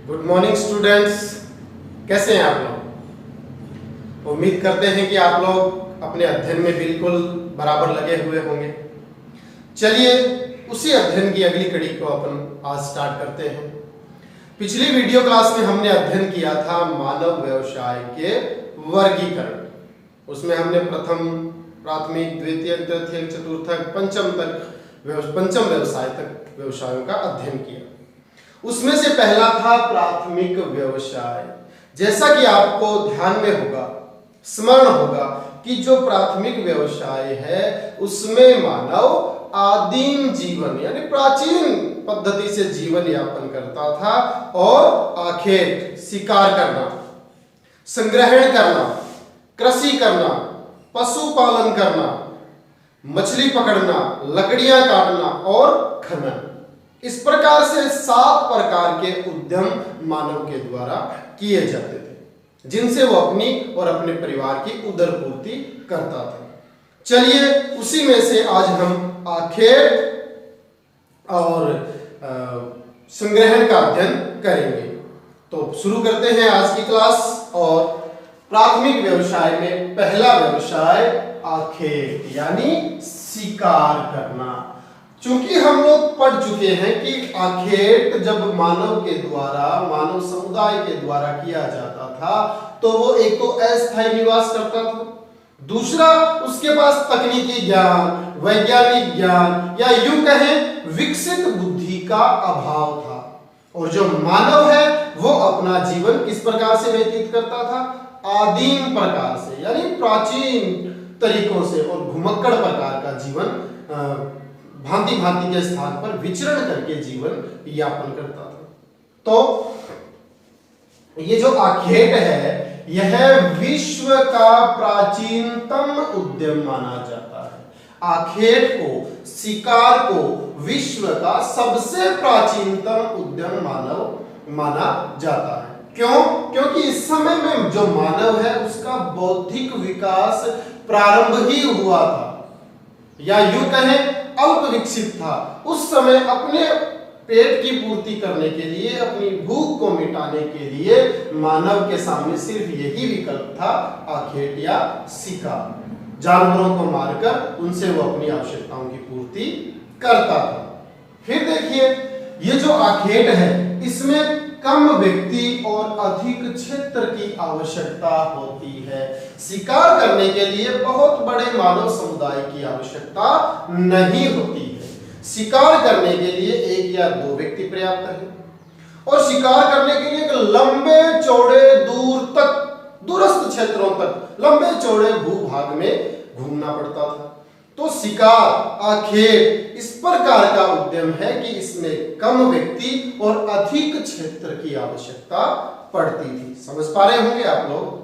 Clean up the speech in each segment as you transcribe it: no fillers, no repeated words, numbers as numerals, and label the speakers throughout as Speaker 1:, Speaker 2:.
Speaker 1: Good morning students. कैसे हैं आप लोग? उम्मीद करते हैं कि आप लोग अपने अध्ययन में बिल्कुल बराबर लगे हुए होंगे। चलिए उसी अध्ययन की अगली कड़ी को अपन आज स्टार्ट करते हैं। पिछली वीडियो क्लास में हमने अध्ययन किया था मानव व्यवसाय के वर्गीकरण। उसमें हमने प्रथम, प्राथमिक, द्वितीय, तृतीय, चतुर्थक, पंचम व्यवसाय तक व्यवसायों का अध्ययन किया। उसमें से पहला था प्राथमिक व्यवसाय। जैसा कि आपको ध्यान में होगा, स्मरण होगा कि जो प्राथमिक व्यवसाय है उसमें मानव आदिम जीवन यानी प्राचीन पद्धति से जीवन यापन करता था और आखेट शिकार करना, संग्रहण करना, कृषि करना, पशुपालन करना, मछली पकड़ना, लकड़ियां काटना और खनन, इस प्रकार से 7 प्रकार के उद्यम मानव के द्वारा किए जाते थे, जिनसे वो अपनी और अपने परिवार की उदर पूर्ति करता था। चलिए उसी में से आज हम आखेट और संग्रहण का अध्ययन करेंगे। तो शुरू करते हैं आज की क्लास। और प्राथमिक व्यवसाय में पहला व्यवसाय आखेट यानी शिकार करना। चूंकि हम लोग पढ़ चुके हैं कि आखेट जब मानव के द्वारा, मानव समुदाय के द्वारा किया जाता था तो वो एक तो अस्थायी निवास करता था, दूसरा उसके पास तकनीकी ज्ञान, वैज्ञानिक ज्ञान या यूं कहें विकसित बुद्धि का अभाव था। और जो मानव है वो अपना जीवन किस प्रकार से व्यतीत करता था? आदिम प्रकार से यानी प्राचीन तरीकों से और घुमक्कड़ प्रकार का जीवन भांति भांति के स्थान पर विचरण करके जीवन यापन करता था। तो ये जो आखेट है यह विश्व का प्राचीनतम उद्यम माना जाता है। आखेट को, शिकार को विश्व का सबसे प्राचीनतम उद्यम मानव माना जाता है। क्यों? क्योंकि इस समय में जो मानव है उसका बौद्धिक विकास प्रारंभ ही हुआ था, या यूं कहें अल्प विकसित था। उस समय अपने पेट की पूर्ति करने के लिए, अपनी भूख को मिटाने के लिए मानव के सामने सिर्फ यही विकल्प था, आखेट या शिकार। जानवरों को मारकर उनसे वो अपनी आवश्यकताओं की पूर्ति करता था। फिर देखिए ये जो आखेट है इसमें कम व्यक्ति और अधिक क्षेत्र की आवश्यकता होती है। शिकार करने के लिए बहुत बड़े मानव समुदाय की आवश्यकता नहीं होती है। शिकार करने के लिए 1 या 2 व्यक्ति पर्याप्त है। और शिकार करने के लिए एक लंबे चौड़े दूर तक, दूरस्थ क्षेत्रों तक लंबे चौड़े भूभाग में घूमना पड़ता था। तो शिकार, आखेट इस प्रकार का उद्यम है कि इसमें कम व्यक्ति और अधिक क्षेत्र की आवश्यकता पड़ती थी। समझ पा रहे होंगे आप लोग?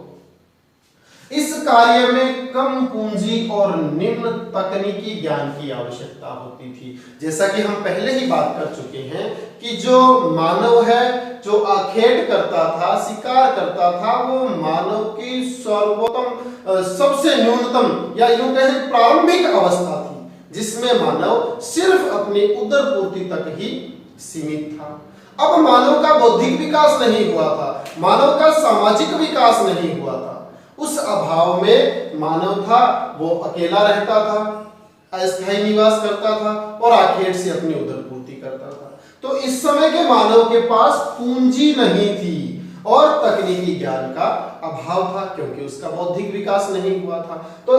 Speaker 1: इस कार्य में कम पूंजी और निम्न तकनीकी ज्ञान की आवश्यकता होती थी। जैसा कि हम पहले ही बात कर चुके हैं कि जो मानव है, जो आखेट करता था, शिकार करता था, वो मानव की सर्वोत्तम, सबसे न्यूनतम या यूं कहें प्रारंभिक अवस्था थी, जिसमें मानव सिर्फ अपनी उदर पूर्ति तक ही सीमित था। अब मानव का बौद्धिक विकास नहीं हुआ था, मानव का सामाजिक विकास नहीं हुआ था। उस अभाव में मानव था वो अकेला रहता था, अस्थायी निवास करता था और आखेट से अपनी उदर पूर्ति करता था। तो इस समय के मानव के पास पूंजी नहीं थी और तकनीकी ज्ञान का अभाव था, क्योंकि उसका बौद्धिक विकास नहीं हुआ था। तो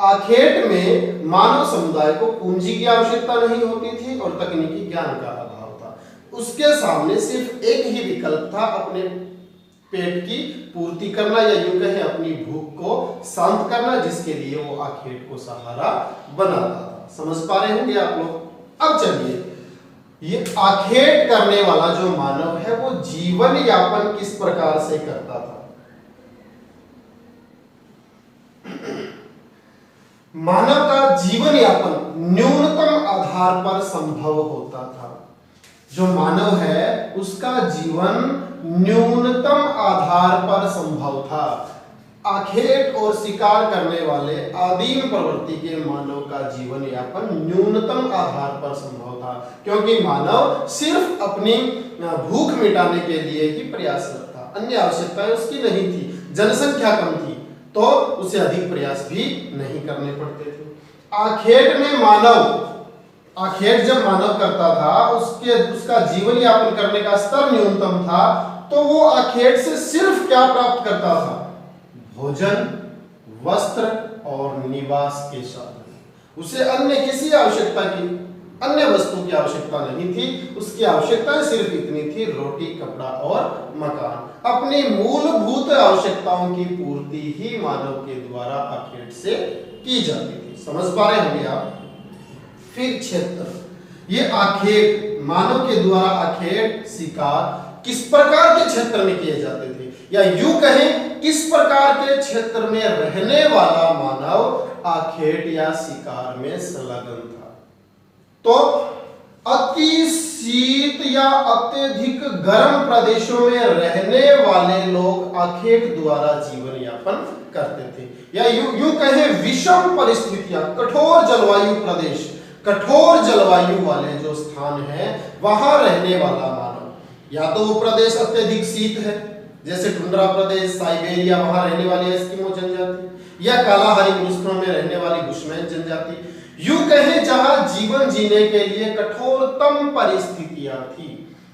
Speaker 1: आखेट में मानव समुदाय को पूंजी की आवश्यकता नहीं होती थी और तकनीकी ज्ञान का अभाव था। उसके सामने सिर्फ एक ही विकल्प था, अपने पेट की पूर्ति करना या यूं कहें अपनी भूख को शांत करना, जिसके लिए वो आखेट को सहारा बनाता था। समझ पा रहे होंगे आप लोग? अब चलिए ये आखेट करने वाला जो मानव है वो जीवन यापन किस प्रकार से करता था? मानव का जीवन यापन न्यूनतम आधार पर संभव होता था। जो मानव है उसका जीवन न्यूनतम आधार पर संभव था। आखेट और शिकार करने वाले आदिम प्रवृत्ति के मानव का जीवन यापन न्यूनतम आधार पर संभव था, क्योंकि मानव सिर्फ अपनी भूख मिटाने के लिए ही प्रयासरत था, अन्य आवश्यकताएं उसकी नहीं थी। जनसंख्या कम थी तो उसे अधिक प्रयास भी नहीं करने पड़ते थे। आखेट जब मानव करता था उसका जीवन यापन करने का स्तर न्यूनतम था, तो वो आखेट से सिर्फ क्या प्राप्त करता था? भोजन, वस्त्र और निवास के साधन। उसे अन्य किसी अन्य वस्तु की आवश्यकता नहीं थी। उसकी आवश्यकता सिर्फ इतनी थी, रोटी, कपड़ा और मकान। अपनी मूलभूत आवश्यकताओं की पूर्ति ही मानव के द्वारा आखेट से की जाती थी। समझ पा रहे होंगे आप? फिर क्षेत्र, ये आखेट, मानव के द्वारा आखेट शिकार किस प्रकार के क्षेत्र में किए जाते थे, या यूं कहें किस प्रकार के क्षेत्र में रहने वाला मानव आखेट या शिकार में संलग्न था। तो अति शीत या अत्यधिक गर्म प्रदेशों में रहने वाले लोग आखेट द्वारा जीवन यापन करते थे, या यूं कहें विषम परिस्थितियां, कठोर जलवायु प्रदेश, कठोर जलवायु वाले जो स्थान है वहां रहने वाला मानव, या तो वो प्रदेश अत्यधिक शीत है जैसे टुंड्रा प्रदेश, साइबेरिया, वहां रहने वाली एस्किमो जनजाति, या कालाहारी मरुस्थलों में रहने वाली बुशमैन जनजाति, यूं कहें जहां जीवन जीने के लिए कठोरतम परिस्थितियां थी,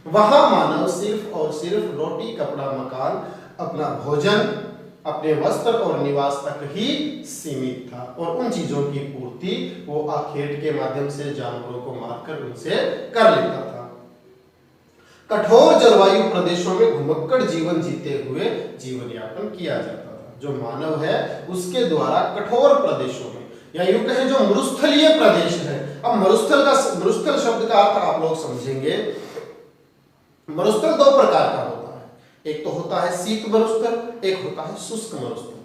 Speaker 1: वहां मानव सिर्फ और सिर्फ रोटी, कपड़ा, मकान, अपना भोजन, अपने वस्त्र और निवास तक ही सीमित था, और उन चीजों की पूर्ति वो आखेट के माध्यम से जानवरों को मारकर उनसे कर लेता था। कठोर जलवायु प्रदेशों में घुमक्कड़ जीवन जीते हुए जीवन यापन किया जाता था। जो मानव है उसके द्वारा कठोर प्रदेशों में, या यूं कहें जो मरुस्थलीय प्रदेश है। अब मरुस्थल शब्द का अर्थ आप लोग समझेंगे। मरुस्थल दो प्रकार का होता है, एक तो होता है शीत मरुस्थल, एक होता है शुष्क मरुस्थल।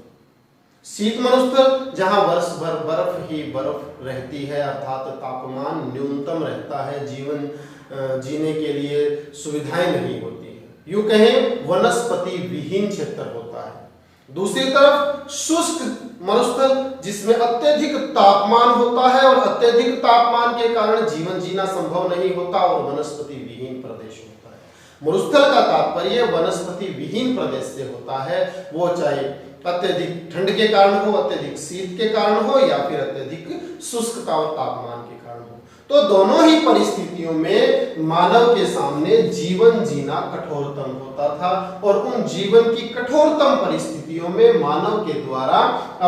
Speaker 1: शीत मरुस्थल जहां वर्ष भर बर्फ ही बर्फ रहती है, अर्थात तापमान न्यूनतम रहता है, जीवन जीने के लिए सुविधाएं नहीं होती है, यूं कहें वनस्पति विहीन क्षेत्र होता है। दूसरी तरफ शुष्क मरुस्थल जिसमें अत्यधिक तापमान होता है, और अत्यधिक तापमान के कारण जीवन जीना संभव नहीं होता, और वनस्पति विहीन प्रदेश होता है। मरुस्थल का तात्पर्य वनस्पति विहीन प्रदेश से होता है, वो चाहे अत्यधिक ठंड के कारण हो, अत्यधिक शीत के कारण हो, या फिर अत्यधिक शुष्कता और तापमान के कारण हो। तो दोनों ही परिस्थितियों में मानव के सामने जीवन जीना कठोरतम होता था, और उन जीवन की कठोरतम परिस्थितियों में मानव के द्वारा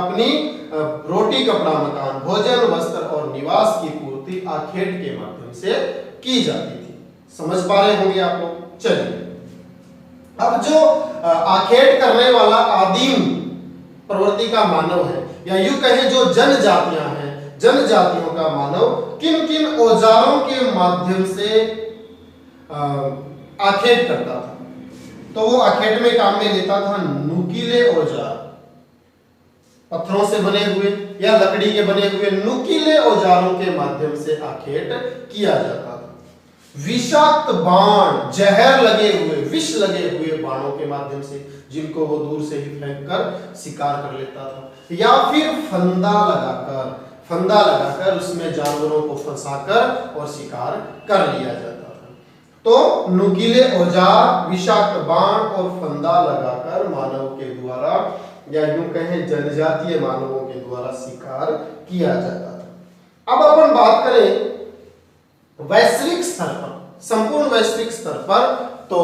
Speaker 1: अपनी रोटी, कपड़ा, मकान, भोजन, वस्त्र और निवास की पूर्ति आखेट के माध्यम से की जाती थी। समझ पा रहे होंगे आप लोग? चलिए, अब जो आखेट करने वाला आदिम प्रवृत्ति का मानव है, या यूं कहें जो जनजातियां हैं, जनजातियों का मानव किन किन औजारों के माध्यम से आखेट करता था, तो वो आखेट में काम में लेता था नुकीले औजार, पत्थरों से बने हुए या लकड़ी के बने हुए नुकीले औजारों के माध्यम से आखेट किया जाता था। विषाक्त बाण, जहर लगे हुए, विष लगे हुए बाणों के माध्यम से, जिनको वो दूर से ही फेंक कर शिकार कर लेता था, या फिर फंदा लगाकर उसमें जानवरों को फंसाकर और शिकार कर लिया जाता था। तो नुकीले औजार, विषाक्त बाण और फंदा लगाकर मानव के द्वारा, या यूं कहें जनजातीय मानवों के द्वारा शिकार किया जाता था। अब अपन बात करें वैश्विक स्तर पर, संपूर्ण वैश्विक स्तर पर, तो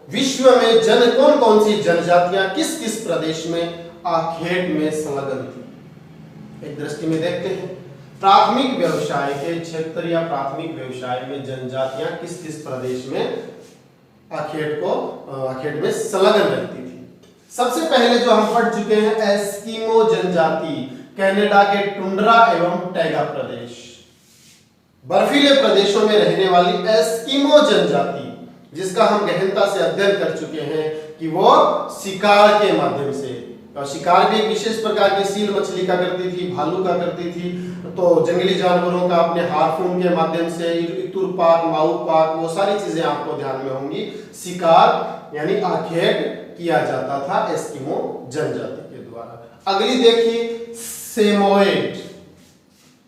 Speaker 1: विश्व में कौन कौन सी जनजातियां किस किस प्रदेश में आखेट में संलग्न थी, एक दृष्टि में देखते हैं। प्राथमिक व्यवसाय के क्षेत्र या प्राथमिक व्यवसाय में जनजातियां किस किस प्रदेश में आखेट में संलग्न रहती थी। सबसे पहले जो हम पढ़ चुके हैं एस्किमो जनजाति, कनाडा के टुंड्रा एवं टैगा प्रदेश, बर्फीले प्रदेशों में रहने वाली एस्किमो जनजाति, जिसका हम गहनता से अध्ययन कर चुके हैं कि वो शिकार के माध्यम से, और शिकार भी एक विशेष प्रकार की सील मछली का करती थी, भालू का करती थी, तो जंगली जानवरों का अपने हार्पून के माध्यम से, इतुर पाक, माऊ पाक, वो सारी चीजें आपको ध्यान में होंगी। शिकार यानी आखेट किया जाता था एस्किमो जनजाति के द्वारा। द्वारा। अगली देखिए, सेमोएड,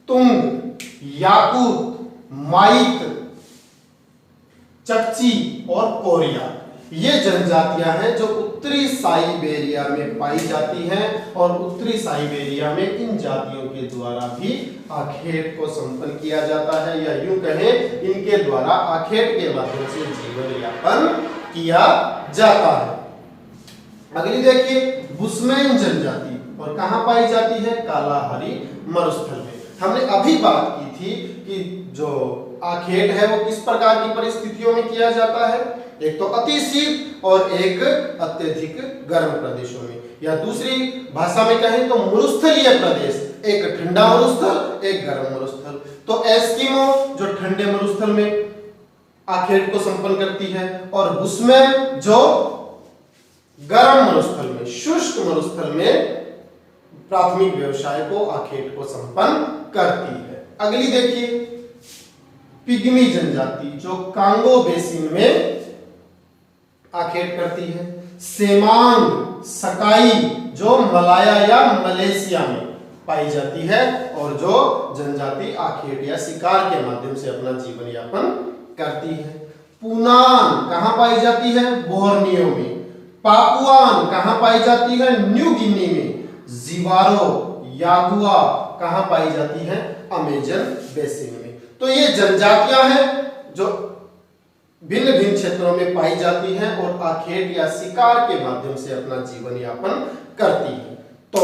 Speaker 1: तुंग, याकूत, माइत, चकची और कोरिया, ये जनजातियां हैं जो उत्तरी साइबेरिया में पाई जाती हैं और उत्तरी साइबेरिया में इन जातियों के द्वारा भी आखेट को संपन्न किया जाता है, या यूं कहें इनके द्वारा आखेट के माध्यम से जीवन यापन किया जाता है। अगली देखिए, बुशमैन जनजाति, और कहां पाई जाती है? कालाहारी मरुस्थल में। हमने अभी बात की थी कि जो आखेट है वो किस प्रकार की परिस्थितियों में किया जाता है, एक तो अति शीत और एक अत्यधिक गर्म प्रदेशों में, या दूसरी भाषा में कहें तो मरुस्थलीय प्रदेश, एक ठंडा मरुस्थल एक गर्म मरुस्थल। तो एस्किमो जो ठंडे मरुस्थल में आखेट को संपन्न करती है, और बुशमैन जो गर्म मरुस्थल में, शुष्क मरुस्थल में प्राथमिक व्यवसाय को आखेट को संपन्न करती है। अगली देखिए, पिग्मी जनजाति जो कांगो बेसिन में आखेट करती है। सेमांग सकाई जो मलाया या मलेशिया में पाई जाती है, और जो जनजाति आखेट या शिकार के माध्यम से अपना जीवन यापन करती है। पुनान कहां पाई जाती है? बोर्नियो में। पापुआन कहां पाई जाती है? न्यू गिनी में। जिवारो यागुआ कहां पाई जाती है? अमेजन बेसिन में। तो ये जनजातियां हैं जो भिन्न भिन्न क्षेत्रों में पाई जाती हैं और आखेट या शिकार के माध्यम से अपना जीवन यापन करती है। तो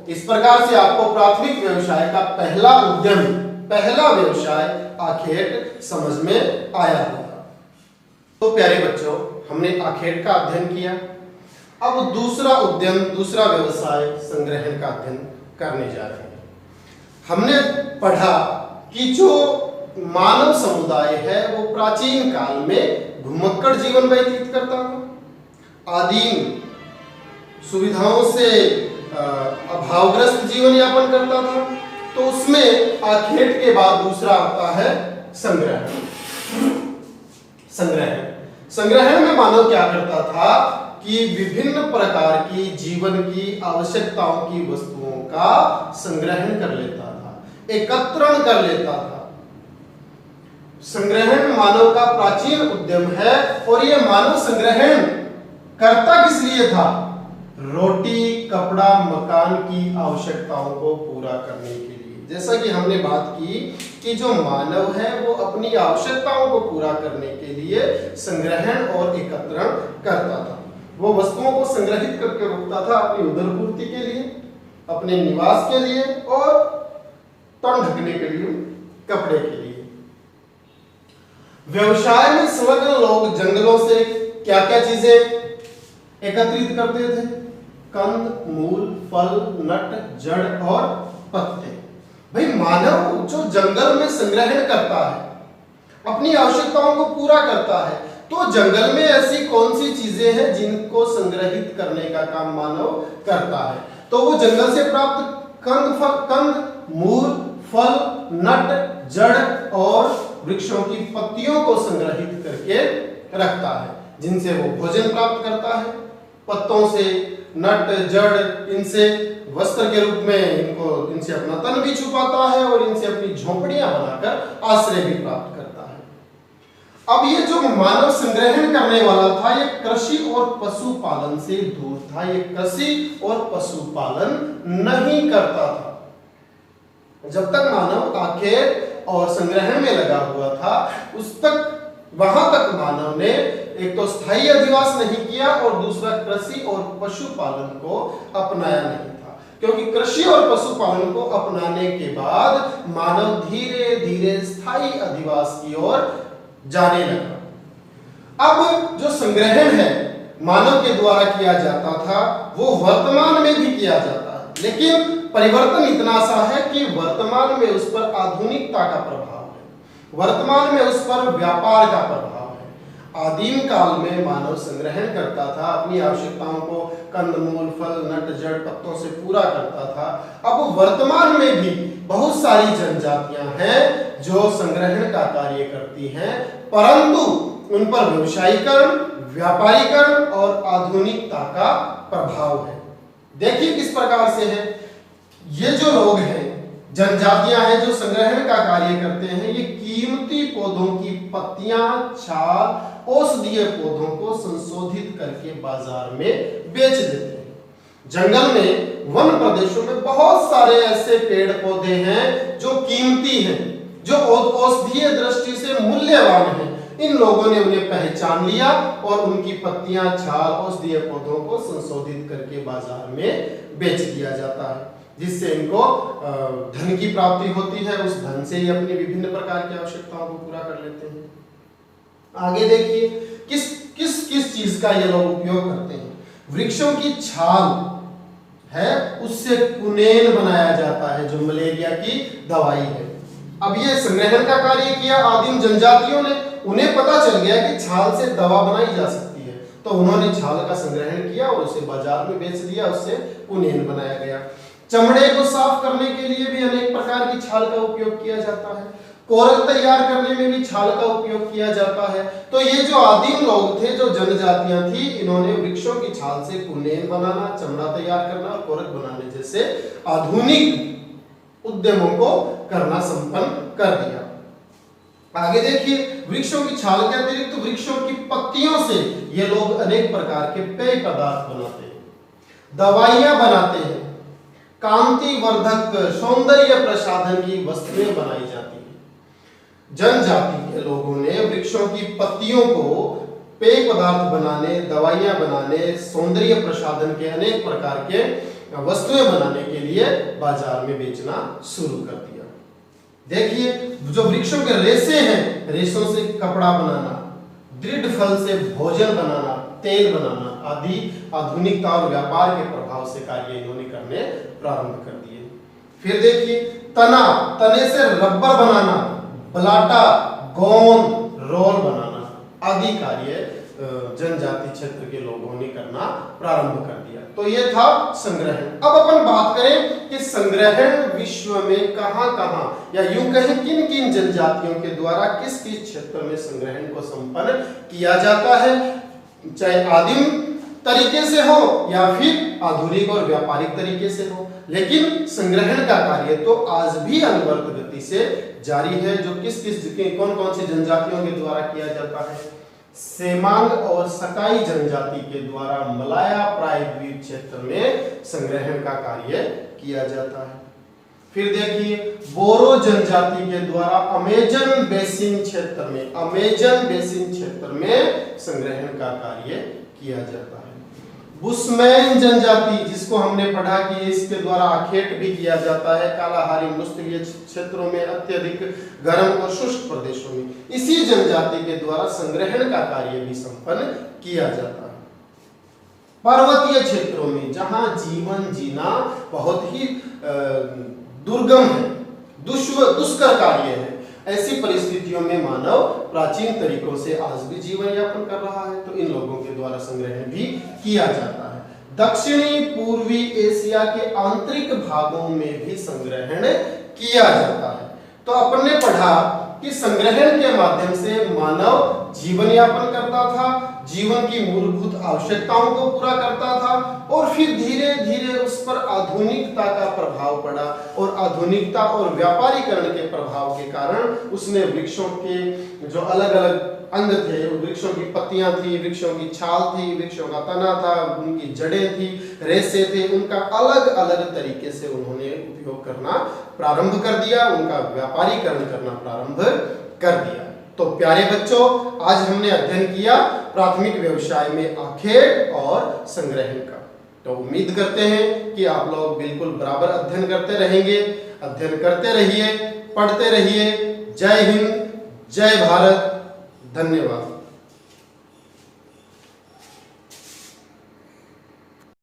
Speaker 1: इस प्रकार से आपको प्राथमिक व्यवसाय का पहला उद्यम, पहला व्यवसाय आखेट समझ में आया होगा। तो प्यारे बच्चों, हमने आखेट का अध्ययन किया। अब दूसरा उद्यम, दूसरा व्यवसाय संग्रहण का अध्ययन करने जा रहे हैं। हमने पढ़ा कि जो मानव समुदाय है वो प्राचीन काल में घुमक्कड़ जीवन व्यतीत करता था, आदिम सुविधाओं से अभावग्रस्त जीवन यापन करता था। तो उसमें आखेट के बाद दूसरा आता है संग्रहण। संग्रहण में मानव क्या करता था कि विभिन्न प्रकार की जीवन की आवश्यकताओं की वस्तुओं का संग्रहण कर लेता था, एकत्रण कर लेता था। संग्रहण मानव का प्राचीन उद्यम है, और यह मानव संग्रहण करता किस लिए था? रोटी, कपड़ा, मकान की आवश्यकताओं को पूरा करने के लिए। जैसा कि हमने बात की कि जो मानव है वो अपनी आवश्यकताओं को पूरा करने के लिए संग्रहण और एकत्रण करता था। वो वस्तुओं को संग्रहित करके रखता था अपनी उदरपूर्ति के लिए, अपने निवास के लिए और तन ढकने के लिए, कपड़े के लिए। व्यवसाय में संलग्न लोग जंगलों से क्या क्या चीजें एकत्रित करते थे? कंद, मूल, फल, नट, जड़ और पत्ते। भाई मानव जो जंगल में संग्रहण करता है, अपनी आवश्यकताओं को पूरा करता है, तो जंगल में ऐसी कौन सी चीजें हैं जिनको संग्रहित करने का काम मानव करता है? तो वो जंगल से प्राप्त कंद, मूल, फल, नट, जड़ और वृक्षों की पत्तियों को संग्रहित करके रखता है, जिनसे वो भोजन प्राप्त करता है। पत्तों से, नट, जड़, इनसे वस्त्र के रूप में इनसे अपना तन भी छुपाता है और इनसे अपनी झोंपड़ियां बनाकर आश्रय भी प्राप्त करता है। अब ये जो मानव संग्रहण करने वाला था, ये कृषि और पशुपालन से दूर था। ये कृषि और पशुपालन नहीं करता था। जब तक मानव आखेट और संग्रहण में लगा हुआ था, वहां तक मानव ने एक तो स्थायी अधिवास नहीं किया और दूसरा कृषि और पशुपालन को अपनाया नहीं था। क्योंकि कृषि और पशुपालन को अपनाने के बाद मानव धीरे धीरे स्थायी अधिवास की ओर जाने लगा। अब जो संग्रहण है मानव के द्वारा किया जाता था, वो वर्तमान में भी किया जाता है, लेकिन परिवर्तन इतना सा है कि वर्तमान में उस पर आधुनिकता का प्रभाव है, वर्तमान में उस पर व्यापार का प्रभाव है। आदिम काल में मानव संग्रहण करता था, अपनी आवश्यकताओं को कंदमूल, फल, नट, जड़, पत्तों से पूरा करता था। अब वर्तमान में भी बहुत सारी जनजातियां हैं जो संग्रहण का कार्य करती हैं, परंतु उन पर व्यवसायीकरण, व्यापारीकरण और आधुनिकता का प्रभाव है। देखिए किस प्रकार से है। ये जो लोग हैं, जनजातियां हैं जो संग्रहण का कार्य करते हैं, ये कीमती पौधों की पत्तियां, छाल, औषधीय पौधों को संशोधित करके बाजार में बेच देते हैं। जंगल में, वन प्रदेशों में बहुत सारे ऐसे पेड़ पौधे हैं जो कीमती हैं, जो औषधीय दृष्टि से मूल्यवान हैं। इन लोगों ने उन्हें पहचान लिया और उनकी पत्तियां, छाल, औषधीय पौधों को संशोधित करके बाजार में बेच दिया जाता है, जिससे इनको धन की प्राप्ति होती है। उस धन से ही अपनी विभिन्न प्रकार की आवश्यकताओं को पूरा कर लेते हैं। आगे देखिए किस किस किस चीज का ये लोग उपयोग करते हैं। वृक्षों की छाल है, उससे कुनेन बनाया जाता है, जो मलेरिया की दवाई है। अब ये संग्रहण का कार्य किया आदिम जनजातियों ने। उन्हें पता चल गया कि छाल से दवा बनाई जा सकती है, तो उन्होंने छाल का संग्रहण किया और उसे बाजार में बेच दिया, उससे कुनेन बनाया गया। चमड़े को साफ करने के लिए भी अनेक प्रकार की छाल का उपयोग किया जाता है। कोरक तैयार करने में भी छाल का उपयोग किया जाता है। तो ये जो आदिम लोग थे, जो जनजातियां थी, इन्होंने वृक्षों की छाल से कुनेन बनाना, चमड़ा तैयार करना और कोरक बनाने जैसे आधुनिक उद्यमों को करना संपन्न कर दिया। आगे देखिए, वृक्षों की छाल के अतिरिक्त वृक्षों की पत्तियों से ये लोग अनेक प्रकार के पेय पदार्थ बनाते हैं, दवाइयां बनाते हैं, कांति वर्धक, सौंदर्य प्रसाधन की वस्तुएं बनाई जाती हैं। जनजाति के लोगों ने वृक्षों की पत्तियों को पेय पदार्थ बनाने, दवाइयां बनाने, सौंदर्य प्रसाधन के अनेक प्रकार के वस्तुएं बनाने के लिए बाजार में बेचना शुरू कर दिया। देखिए, जो वृक्षों के रेशे हैं, रेशों से कपड़ा बनाना, दृढ़ फल से भोजन बनाना, तेल बनाना आदि आधुनिकता और व्यापार के प्रभाव से कार्य इन्होंने करने प्रारंभ कर दिए। फिर देखिए, तना, तने से रबर बनाना, बलाटा, गोंद, रोल बनाना आदि कार्य जनजाति क्षेत्र के लोगों ने करना प्रारंभ कर दिया। तो ये था संग्रहण। अब अपन बात करें कि संग्रहण विश्व में कहां-कहां, या यूं कहें किन किन जनजातियों के द्वारा किस किस क्षेत्र में संग्रहण को संपन्न किया जाता है, चाहे आदिम तरीके से हो या फिर आधुनिक और व्यापारिक तरीके से हो। लेकिन संग्रहण का कार्य तो आज भी अनवरत गति से जारी है। जो किस किस कौन कौन सी जनजातियों के द्वारा किया जाता है। सेमांग और सकाई जनजाति के द्वारा मलाया प्रायद्वीप क्षेत्र में संग्रहण का कार्य किया जाता है। फिर देखिए, बोरो जनजाति के द्वारा अमेजन बेसिन क्षेत्र में संग्रहण का कार्य किया जाता है। बुशमैन जनजाति, जिसको हमने पढ़ा कि इसके द्वारा आखेट भी किया जाता है कालाहारी मरुस्थलीय क्षेत्रों में, अत्यधिक गर्म और शुष्क प्रदेशों में, इसी जनजाति के द्वारा संग्रहण का कार्य भी संपन्न किया जाता है। पर्वतीय क्षेत्रों में जहां जीवन जीना बहुत ही दुर्गम है, दुष्कर कार्य है, ऐसी परिस्थितियों में मानव प्राचीन तरीकों से आज भी जीवन यापन कर रहा है, तो इन लोगों के द्वारा संग्रहण भी किया जाता है। दक्षिणी पूर्वी एशिया के आंतरिक भागों में भी संग्रहण किया जाता है। तो अपन ने पढ़ा कि संग्रहण के माध्यम से मानव जीवन यापन करता था, जीवन की मूलभूत आवश्यकताओं को पूरा करता था, और फिर धीरे धीरे उस पर आधुनिकता का प्रभाव पड़ा, और आधुनिकता और व्यापारीकरण के प्रभाव के कारण उसने वृक्षों के जो अलग अलग अंग थे, वृक्षों की पत्तियां थी, वृक्षों की छाल थी, वृक्षों का तना था, उनकी जड़ें थी, रेशे थे, उनका अलग अलग तरीके से उन्होंने उपयोग करना प्रारंभ कर दिया, उनका व्यापारीकरण करना प्रारंभ कर दिया। तो प्यारे बच्चों, आज हमने अध्ययन किया प्राथमिक व्यवसाय में आखेट और संग्रहण का। तो उम्मीद करते हैं कि आप लोग बिल्कुल बराबर अध्ययन करते रहेंगे। अध्ययन करते रहिए, पढ़ते रहिए। जय हिंद, जय भारत, धन्यवाद।